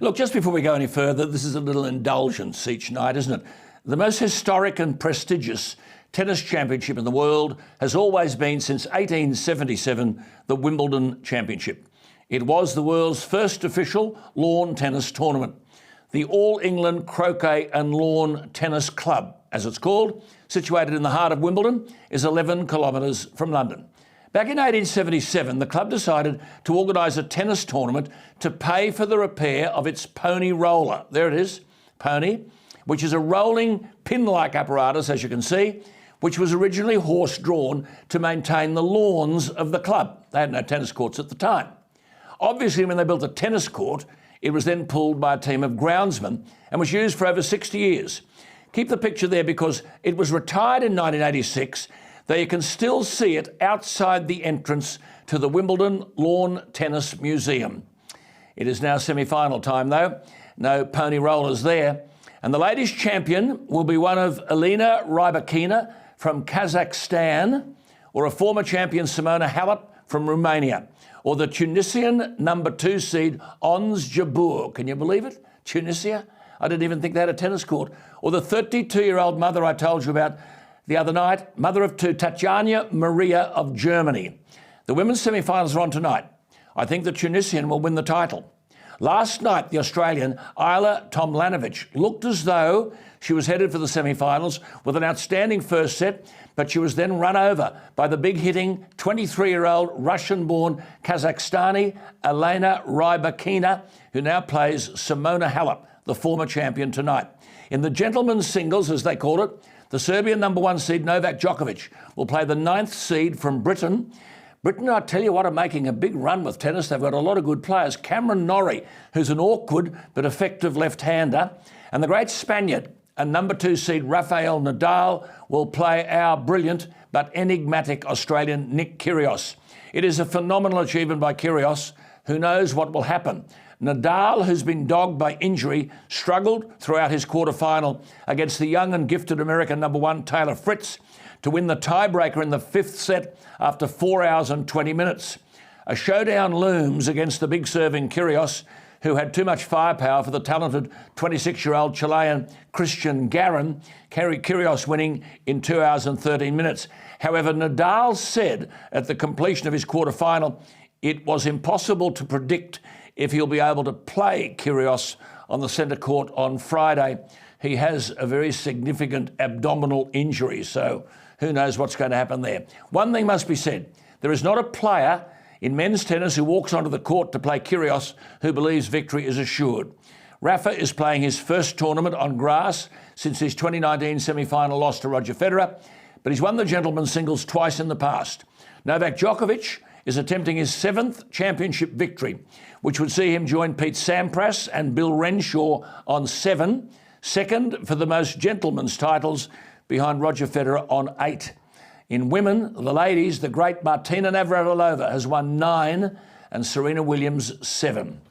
Look, just before we go any further, this is a little indulgence each night, isn't it? The most historic and prestigious tennis championship in the world has always been, since 1877, the Wimbledon Championship. It was the world's first official lawn tennis tournament. The All England Croquet and Lawn Tennis Club, as it's called, situated in the heart of Wimbledon, is 11 kilometres from London. Back in 1877, the club decided to organise a tennis tournament to pay for the repair of its pony roller. There it is, pony, which is a rolling pin-like apparatus, as you can see, which was originally horse-drawn to maintain the lawns of the club. They had no tennis courts at the time. Obviously, when they built a tennis court, it was then pulled by a team of groundsmen and was used for over 60 years. Keep the picture there because it was retired in 1986, though you can still see it outside the entrance to the Wimbledon Lawn Tennis Museum. It is now semi-final time though. No pony rollers there. And the ladies' champion will be one of Alina Rybakina from Kazakhstan, or a former champion Simona Halep from Romania, or the Tunisian number 2 seed Ons Jabeur. Can you believe it? Tunisia? I didn't even think they had a tennis court. Or the 32-year-old mother I told you about the other night, mother of 2, Tatjana Maria of Germany. The women's semi-finals are on tonight. I think the Tunisian will win the title. Last night, the Australian Ajla Tomljanovic looked as though she was headed for the semi-finals with an outstanding first set, but she was then run over by the big-hitting 23-year-old Russian-born Kazakhstani Alina Rybakina, who now plays Simona Halep, the former champion, tonight. In the gentlemen's singles, as they call it, the Serbian number 1 seed Novak Djokovic will play the 9th seed from Britain. Britain, I tell you what, are making a big run with tennis. They've got a lot of good players. Cameron Norrie, who's an awkward but effective left-hander, and the great Spaniard and number 2 seed Rafael Nadal will play our brilliant but enigmatic Australian Nick Kyrgios. It is a phenomenal achievement by Kyrgios. Who knows what will happen? Nadal, who's been dogged by injury, struggled throughout his quarter-final against the young and gifted American number 1 Taylor Fritz to win the tiebreaker in the 5th set after 4 hours and 20 minutes. A showdown looms against the big serving Kyrgios, who had too much firepower for the talented 26-year-old Chilean Christian Garin, Kyrgios winning in 2 hours and 13 minutes. However, Nadal said at the completion of his quarter-final, it was impossible to predict if he'll be able to play Kyrgios on the centre court on Friday. He has a very significant abdominal injury, so who knows what's going to happen there. One thing must be said, there is not a player in men's tennis who walks onto the court to play Kyrgios who believes victory is assured. Rafa is playing his first tournament on grass since his 2019 semi-final loss to Roger Federer, but he's won the gentlemen's singles twice in the past. Novak Djokovic is attempting his 7th championship victory, which would see him join Pete Sampras and Bill Renshaw on 7, second for the most gentlemen's titles behind Roger Federer on 8. In women, the ladies, the great Martina Navratilova has won 9 and Serena Williams 7.